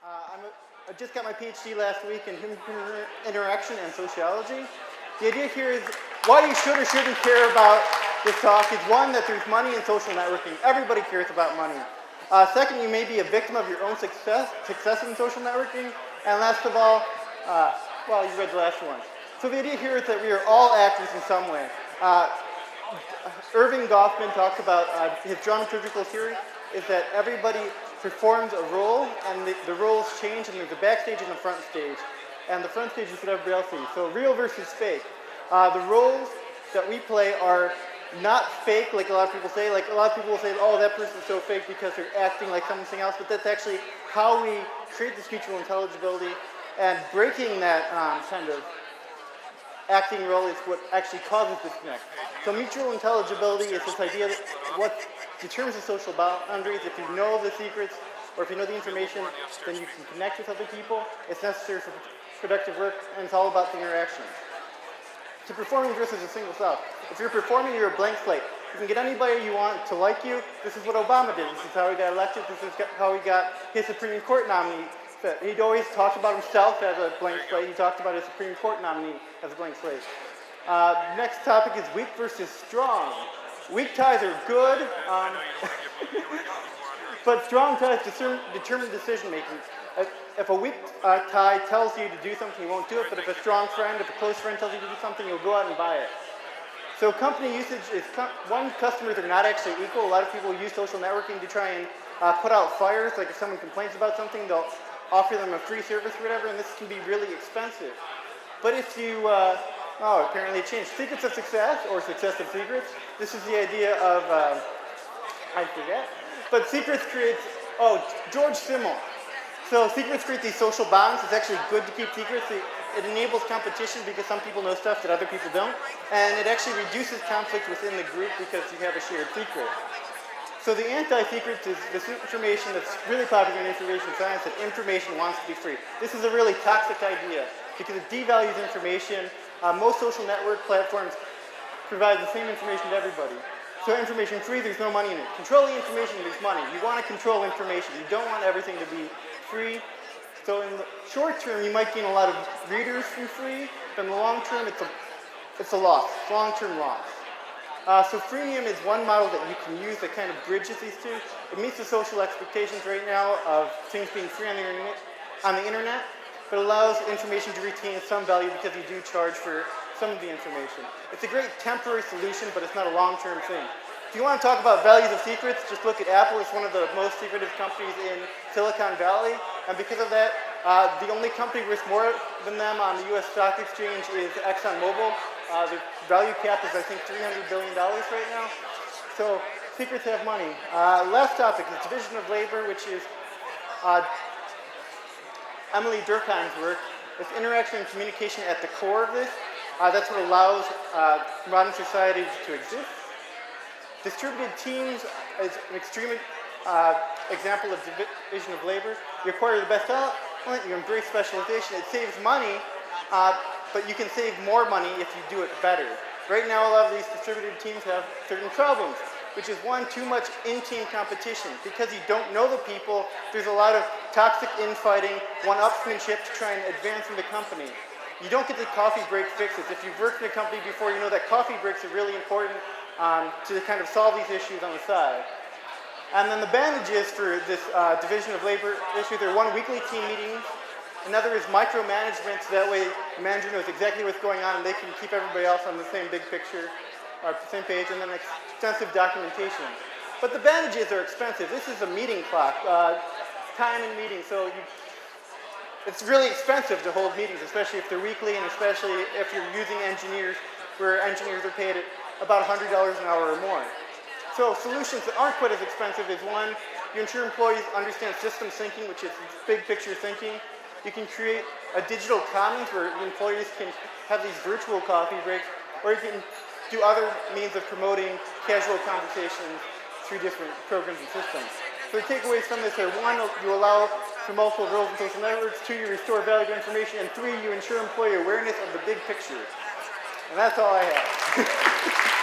I just got my PhD last week in human interaction and sociology. The idea here is why you should or shouldn't care about this talk is one, that there's money in social networking. Everybody cares about money. Second, you may be a victim of your own success in social networking. And last of all, well, you read the last one. So the idea here is that we are all actors in some way. Irving Goffman talks about his dramaturgical theory is that everybody performs a role, and the roles change, and there's a backstage and a front stage. And the front stage is what everybody else sees. So real versus fake. The roles that we play are not fake, like a lot of people say. Like a lot of people will say, oh, that person's so fake because they're acting like something else. But that's actually how we create this mutual intelligibility. And breaking that kind of acting role is what actually causes disconnect. So mutual intelligibility is this idea that what determines the social boundaries. If you know the secrets or if you know the information, then you can connect with other people. It's necessary for productive work, and it's all about the interaction. So performing versus a single self. If you're performing, you're a blank slate. You can get anybody you want to like you. This is what Obama did. This is how he got elected. This is how he got his Supreme Court nominee. He'd always talked about himself as a blank slate. He talked about his Supreme Court nominee as a blank slate. Next topic is weak versus strong. Weak ties are good, but strong ties determine decision making. If a weak tie tells you to do something, you won't do it, but if a strong friend, if a close friend tells you to do something, you'll go out and buy it. So company usage is, customers are not actually equal. A lot of people use social networking to try and put out fires. Like if someone complains about something, they'll offer them a free service or whatever, and this can be really expensive. But if you, apparently it changed. Secrets of success, or success of secrets. This is the idea of, I forget. But secrets creates, George Simmel. So secrets create these social bonds. It's actually good to keep secrets. It enables competition because some people know stuff that other people don't. And it actually reduces conflict within the group because you have a shared secret. So the anti-secrets is this information that's really popular in information science, that information wants to be free. This is a really toxic idea because it devalues information. Most social network platforms provide the same information to everybody. So information free, there's no money in it. Control the information, there's money. You want to control information. You don't want everything to be free. So in the short term, you might gain a lot of readers from free, but in the long term, it's a loss, it's long-term loss. So freemium is one model that you can use that kind of bridges these two. It meets the social expectations right now of things being free on the internet, but allows information to retain some value because you do charge for some of the information. It's a great temporary solution, but it's not a long-term thing. If you want to talk about values of secrets, just look at Apple. It's one of the most secretive companies in Silicon Valley, and because of that, the only company worth more than them on the US stock exchange is ExxonMobil. The value cap is, I think, $300 billion right now. So secrets have money. Last topic is division of labor, which is Emily Durkheim's work. It's interaction and communication at the core of this. That's what allows modern society to exist. Distributed teams is an extreme example of division of labor. You acquire the best talent, you embrace specialization. It saves money, but you can save more money if you do it better. Right now, a lot of these distributed teams have certain problems, which is one, too much in-team competition. Because you don't know the people, there's a lot of toxic infighting, one-upsmanship to try and advance in the company. You don't get the coffee break fixes. If you've worked in a company before, you know that coffee breaks are really important to kind of solve these issues on the side. And then the bandages for this division of labor issue, they're one weekly team meeting. Another is micromanagement, so that way the manager knows exactly what's going on and they can keep everybody else on the same big picture, or the same page, and then extensive documentation. But the bandages are expensive. This is a meeting clock, time in meetings, so it's really expensive to hold meetings, especially if they're weekly and especially if you're using engineers, where engineers are paid at about $100 an hour or more. So solutions that aren't quite as expensive is one, you ensure employees understand systems thinking, which is big picture thinking. You can create a digital commons where employees can have these virtual coffee breaks, or you can do other means of promoting casual conversations through different programs and systems. So the takeaways from this are one, you allow for multiple roles in social networks, two, you restore value to information, and three, you ensure employee awareness of the big picture. And that's all I have.